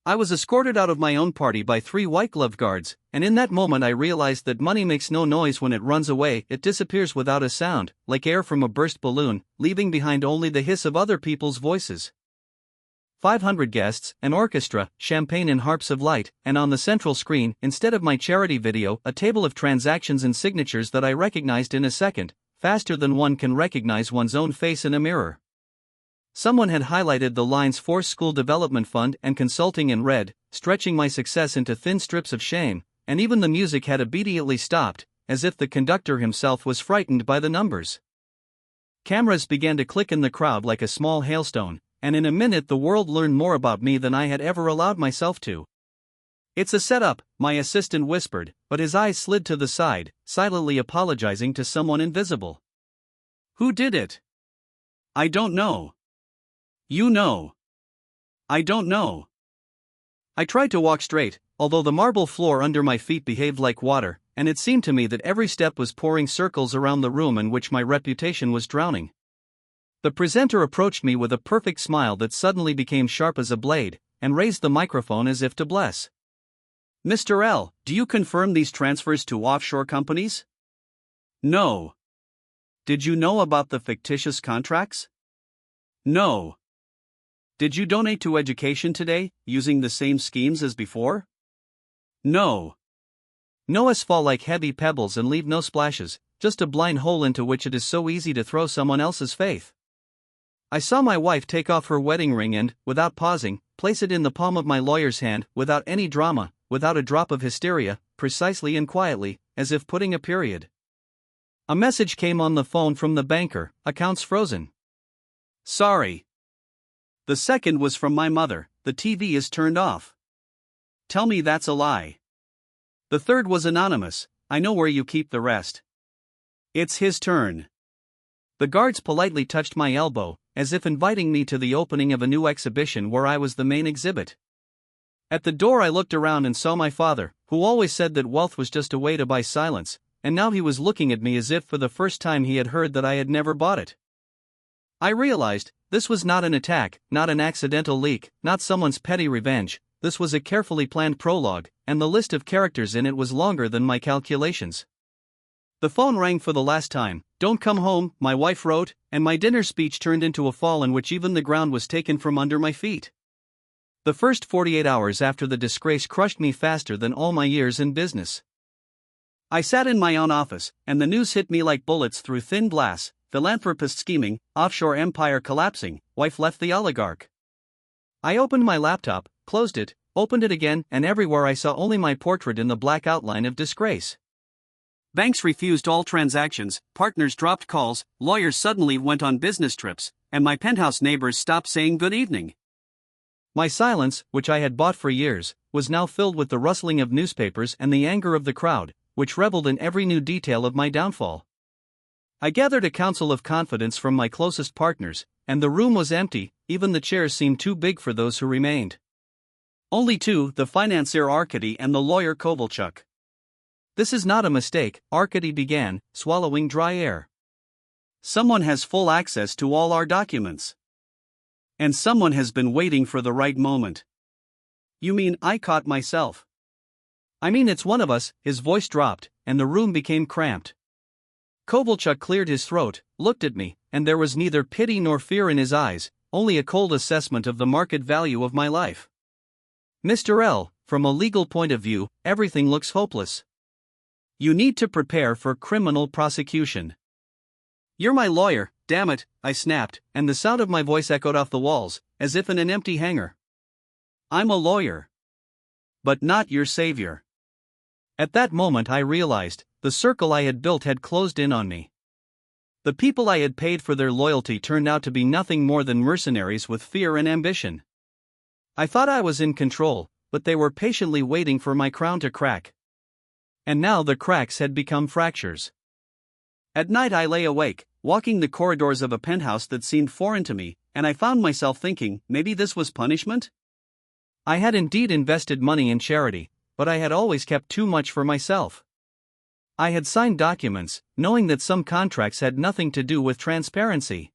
I was escorted out of my own party by 3 white-gloved guards, and in that moment I realized that money makes no noise when it runs away. It disappears without a sound, like air from a burst balloon, leaving behind only the hiss of other people's voices. 500 guests, an orchestra, champagne and harps of light, and on the central screen, instead of my charity video, a table of transactions and signatures that I recognized in a second, faster than one can recognize one's own face in a mirror. Someone had highlighted the lines Force School Development Fund and Consulting in red, stretching my success into thin strips of shame, and even the music had immediately stopped, as if the conductor himself was frightened by the numbers. Cameras began to click in the crowd like a small hailstone, and in a minute the world learned more about me than I had ever allowed myself to. "It's a setup," my assistant whispered, but his eyes slid to the side, silently apologizing to someone invisible. "Who did it?" "I don't know." "You know." "I don't know." I tried to walk straight, although the marble floor under my feet behaved like water, and it seemed to me that every step was pouring circles around the room in which my reputation was drowning. The presenter approached me with a perfect smile that suddenly became sharp as a blade, and raised the microphone as if to bless. "Mr. L, do you confirm these transfers to offshore companies?" "No." "Did you know about the fictitious contracts?" "No." "Did you donate to education today, using the same schemes as before?" "No." Noahs fall like heavy pebbles and leave no splashes, just a blind hole into which it is so easy to throw someone else's faith. I saw my wife take off her wedding ring and, without pausing, place it in the palm of my lawyer's hand, without any drama, without a drop of hysteria, precisely and quietly, as if putting a period. A message came on the phone from the banker: "Accounts frozen." "Sorry." The second was from my mother: "The TV is turned off." "Tell me that's a lie." The third was anonymous: "I know where you keep the rest." "It's his turn." The guards politely touched my elbow, as if inviting me to the opening of a new exhibition where I was the main exhibit. At the door I looked around and saw my father, who always said that wealth was just a way to buy silence, and now he was looking at me as if for the first time he had heard that I had never bought it. I realized, this was not an attack, not an accidental leak, not someone's petty revenge. This was a carefully planned prologue, and the list of characters in it was longer than my calculations. The phone rang for the last time. "Don't come home," my wife wrote, and my dinner speech turned into a fall in which even the ground was taken from under my feet. The first 48 hours after the disgrace crushed me faster than all my years in business. I sat in my own office, and the news hit me like bullets through thin glass: philanthropist scheming, offshore empire collapsing, wife left the oligarch. I opened my laptop, closed it, opened it again, and everywhere I saw only my portrait in the black outline of disgrace. Banks refused all transactions, partners dropped calls, lawyers suddenly went on business trips, and my penthouse neighbors stopped saying good evening. My silence, which I had bought for years, was now filled with the rustling of newspapers and the anger of the crowd, which reveled in every new detail of my downfall. I gathered a council of confidence from my closest partners, and the room was empty. Even the chairs seemed too big for those who remained. Only two, the financier Arkady and the lawyer Kovalchuk. "This is not a mistake," Arkady began, swallowing dry air. "Someone has full access to all our documents. And someone has been waiting for the right moment." "You mean I caught myself?" "I mean it's one of us." His voice dropped, and the room became cramped. Kovalchuk cleared his throat, looked at me, and there was neither pity nor fear in his eyes, only a cold assessment of the market value of my life. "Mr. L, from a legal point of view, everything looks hopeless. You need to prepare for criminal prosecution." "You're my lawyer, damn it," I snapped, and the sound of my voice echoed off the walls, as if in an empty hangar. "I'm a lawyer. But not your savior." At that moment I realized, the circle I had built had closed in on me. The people I had paid for their loyalty turned out to be nothing more than mercenaries with fear and ambition. I thought I was in control, but they were patiently waiting for my crown to crack. And now the cracks had become fractures. At night I lay awake, walking the corridors of a penthouse that seemed foreign to me, and I found myself thinking, maybe this was punishment? I had indeed invested money in charity, but I had always kept too much for myself. I had signed documents, knowing that some contracts had nothing to do with transparency.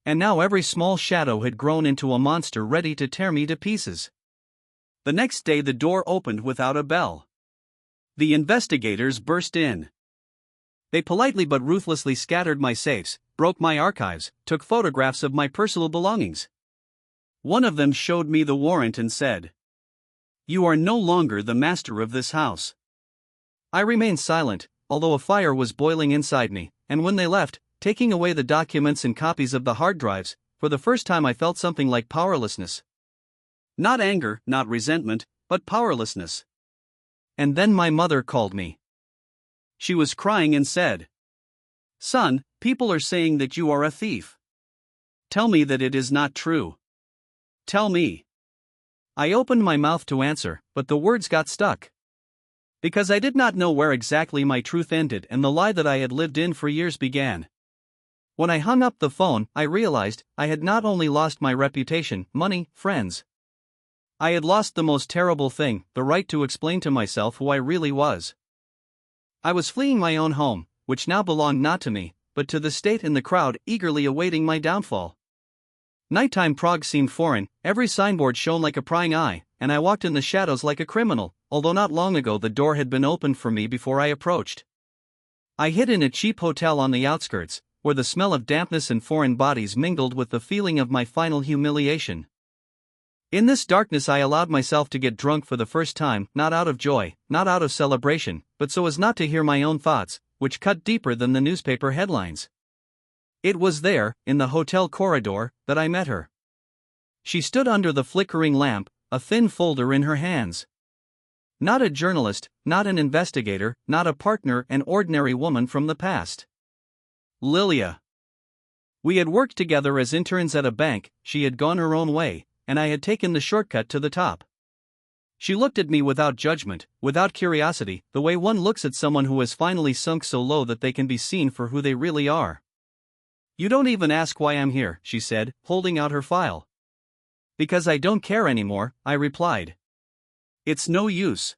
And now every small shadow had grown into a monster ready to tear me to pieces. The next day the door opened without a bell. The investigators burst in. They politely but ruthlessly scattered my safes, broke my archives, took photographs of my personal belongings. One of them showed me the warrant and said, "You are no longer the master of this house." I remained silent, although a fire was boiling inside me, and when they left, taking away the documents and copies of the hard drives, for the first time I felt something like powerlessness. Not anger, not resentment, but powerlessness. And then my mother called me. She was crying and said, "Son, people are saying that you are a thief. Tell me that it is not true. Tell me." I opened my mouth to answer, but the words got stuck. Because I did not know where exactly my truth ended and the lie that I had lived in for years began. When I hung up the phone, I realized I had not only lost my reputation, money, friends. I had lost the most terrible thing, the right to explain to myself who I really was. I was fleeing my own home, which now belonged not to me, but to the state and the crowd eagerly awaiting my downfall. Nighttime Prague seemed foreign, every signboard shone like a prying eye, and I walked in the shadows like a criminal, although not long ago the door had been opened for me before I approached. I hid in a cheap hotel on the outskirts, where the smell of dampness and foreign bodies mingled with the feeling of my final humiliation. In this darkness I allowed myself to get drunk for the first time, not out of joy, not out of celebration, but so as not to hear my own thoughts, which cut deeper than the newspaper headlines. It was there, in the hotel corridor, that I met her. She stood under the flickering lamp, a thin folder in her hands. Not a journalist, not an investigator, not a partner, an ordinary woman from the past. Lilia. We had worked together as interns at a bank, she had gone her own way, and I had taken the shortcut to the top. She looked at me without judgment, without curiosity, the way one looks at someone who has finally sunk so low that they can be seen for who they really are. "You don't even ask why I'm here," she said, holding out her file. "Because I don't care anymore," I replied. "It's no use.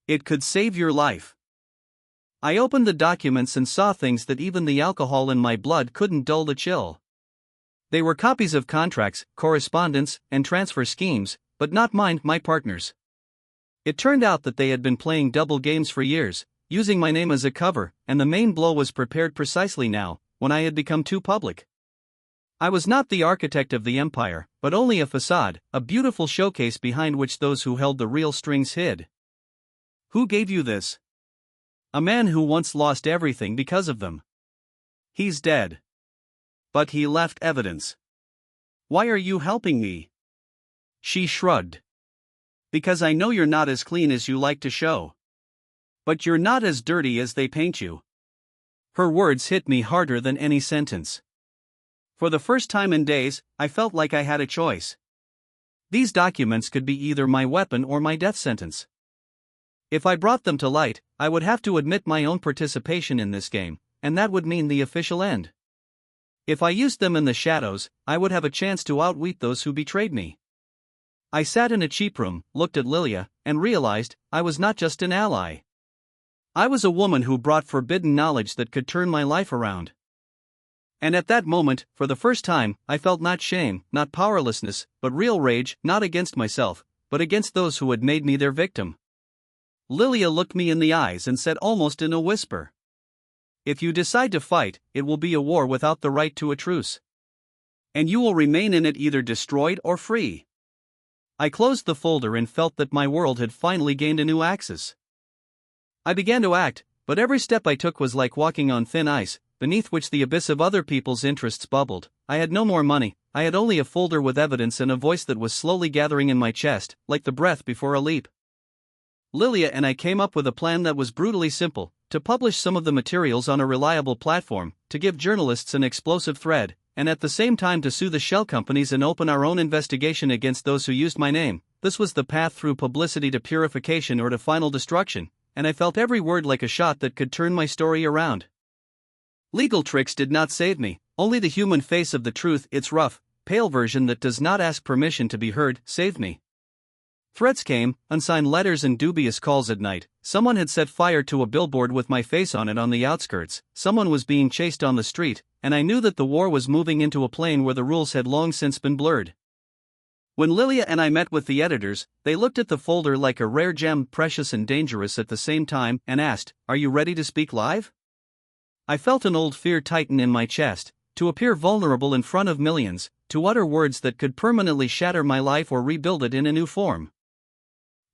It could save your life." I opened the documents and saw things that even the alcohol in my blood couldn't dull the chill. They were copies of contracts, correspondence, and transfer schemes, but not mine, my partner's. It turned out that they had been playing double games for years, using my name as a cover, and the main blow was prepared precisely now, when I had become too public. I was not the architect of the empire, but only a facade, a beautiful showcase behind which those who held the real strings hid. "Who gave you this?" "A man who once lost everything because of them. He's dead. But he left evidence." "Why are you helping me?" She shrugged. "Because I know you're not as clean as you like to show. But you're not as dirty as they paint you." Her words hit me harder than any sentence. For the first time in days, I felt like I had a choice. These documents could be either my weapon or my death sentence. If I brought them to light, I would have to admit my own participation in this game, and that would mean the official end. If I used them in the shadows, I would have a chance to outwit those who betrayed me. I sat in a cheap room, looked at Lilia, and realized I was not just an ally. I was a woman who brought forbidden knowledge that could turn my life around. And at that moment, for the first time, I felt not shame, not powerlessness, but real rage, not against myself, but against those who had made me their victim. Lilia looked me in the eyes and said almost in a whisper, "If you decide to fight, it will be a war without the right to a truce. And you will remain in it either destroyed or free." I closed the folder and felt that my world had finally gained a new axis. I began to act, but every step I took was like walking on thin ice, beneath which the abyss of other people's interests bubbled. I had no more money, I had only a folder with evidence and a voice that was slowly gathering in my chest, like the breath before a leap. Lilia and I came up with a plan that was brutally simple: to publish some of the materials on a reliable platform, to give journalists an explosive thread, and at the same time to sue the shell companies and open our own investigation against those who used my name. This was the path through publicity to purification or to final destruction, and I felt every word like a shot that could turn my story around. Legal tricks did not save me, only the human face of the truth, its rough, pale version that does not ask permission to be heard, saved me. Threats came, unsigned letters and dubious calls at night. Someone had set fire to a billboard with my face on it on the outskirts, someone was being chased on the street, and I knew that the war was moving into a plane where the rules had long since been blurred. When Lilia and I met with the editors, they looked at the folder like a rare gem, precious and dangerous at the same time, and asked, "Are you ready to speak live?" I felt an old fear tighten in my chest, to appear vulnerable in front of millions, to utter words that could permanently shatter my life or rebuild it in a new form.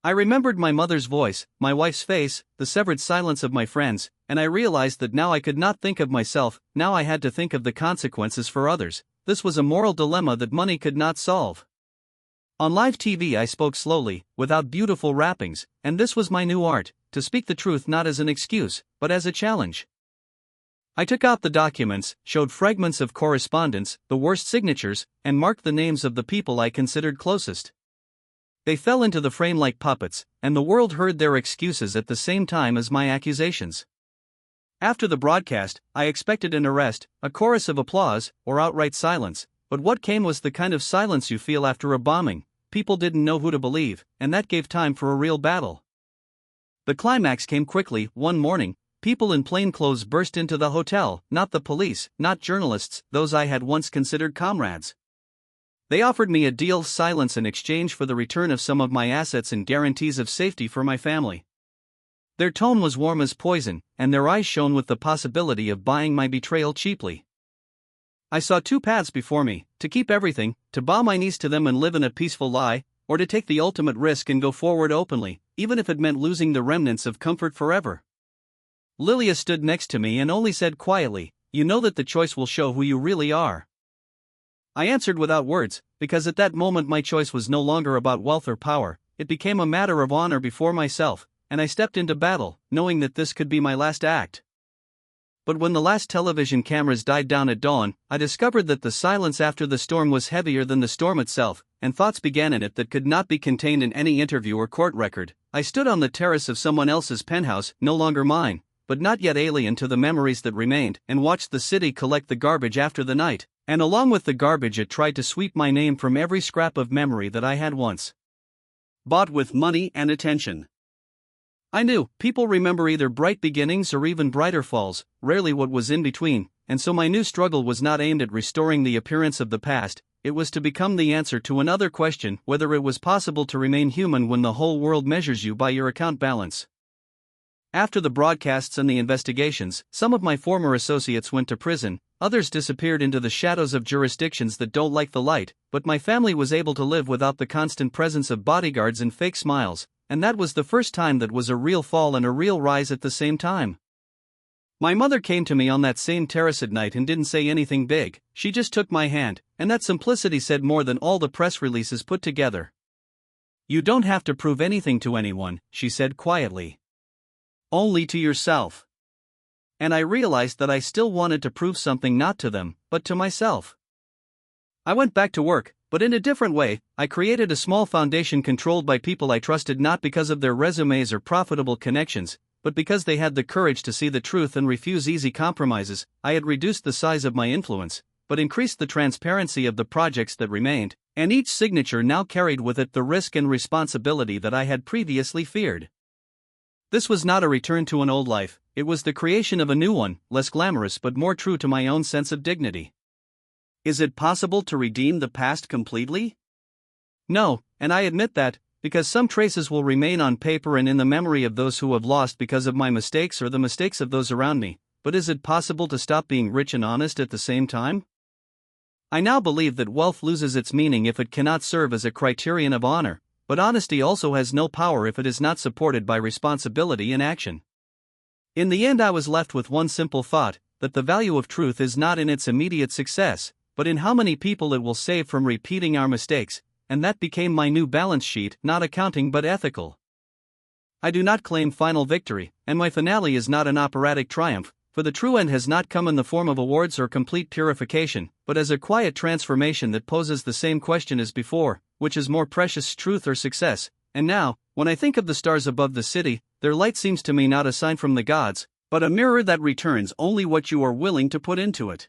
I remembered my mother's voice, my wife's face, the severed silence of my friends, and I realized that now I could not think of myself, now I had to think of the consequences for others. This was a moral dilemma that money could not solve. On live TV I spoke slowly, without beautiful wrappings, and this was my new art, to speak the truth not as an excuse, but as a challenge. I took out the documents, showed fragments of correspondence, the worst signatures, and marked the names of the people I considered closest. They fell into the frame like puppets, and the world heard their excuses at the same time as my accusations. After the broadcast, I expected an arrest, a chorus of applause, or outright silence, but what came was the kind of silence you feel after a bombing. People didn't know who to believe, and that gave time for a real battle. The climax came quickly. One morning, people in plainclothes burst into the hotel, not the police, not journalists, those I had once considered comrades. They offered me a deal: silence in exchange for the return of some of my assets and guarantees of safety for my family. Their tone was warm as poison, and their eyes shone with the possibility of buying my betrayal cheaply. I saw two paths before me: to keep everything, to bow my knees to them and live in a peaceful lie, or to take the ultimate risk and go forward openly, even if it meant losing the remnants of comfort forever. Lilia stood next to me and only said quietly, "You know that the choice will show who you really are." I answered without words, because at that moment my choice was no longer about wealth or power, it became a matter of honor before myself, and I stepped into battle, knowing that this could be my last act. But when the last television cameras died down at dawn, I discovered that the silence after the storm was heavier than the storm itself, and thoughts began in it that could not be contained in any interview or court record. I stood on the terrace of someone else's penthouse, no longer mine, but not yet alien to the memories that remained, and watched the city collect the garbage after the night, and along with the garbage it tried to sweep my name from every scrap of memory that I had once bought with money and attention. I knew people remember either bright beginnings or even brighter falls, rarely what was in between, and so my new struggle was not aimed at restoring the appearance of the past, it was to become the answer to another question: whether it was possible to remain human when the whole world measures you by your account balance. After the broadcasts and the investigations, some of my former associates went to prison, others disappeared into the shadows of jurisdictions that don't like the light, but my family was able to live without the constant presence of bodyguards and fake smiles. And that was the first time that was a real fall and a real rise at the same time. My mother came to me on that same terrace at night and didn't say anything big, she just took my hand, and that simplicity said more than all the press releases put together. "You don't have to prove anything to anyone," she said quietly. "Only to yourself." And I realized that I still wanted to prove something, not to them, but to myself. I went back to work, but in a different way. I created a small foundation controlled by people I trusted, not because of their resumes or profitable connections, but because they had the courage to see the truth and refuse easy compromises. I had reduced the size of my influence, but increased the transparency of the projects that remained, and each signature now carried with it the risk and responsibility that I had previously feared. This was not a return to an old life, it was the creation of a new one, less glamorous but more true to my own sense of dignity. Is it possible to redeem the past completely? No, and I admit that, because some traces will remain on paper and in the memory of those who have lost because of my mistakes or the mistakes of those around me. But is it possible to stop being rich and honest at the same time? I now believe that wealth loses its meaning if it cannot serve as a criterion of honor, but honesty also has no power if it is not supported by responsibility and action. In the end, I was left with one simple thought: that the value of truth is not in its immediate success, but in how many people it will save from repeating our mistakes, and that became my new balance sheet, not accounting but ethical. I do not claim final victory, and my finale is not an operatic triumph, for the true end has not come in the form of awards or complete purification, but as a quiet transformation that poses the same question as before: which is more precious, truth or success? And now, when I think of the stars above the city, their light seems to me not a sign from the gods, but a mirror that returns only what you are willing to put into it.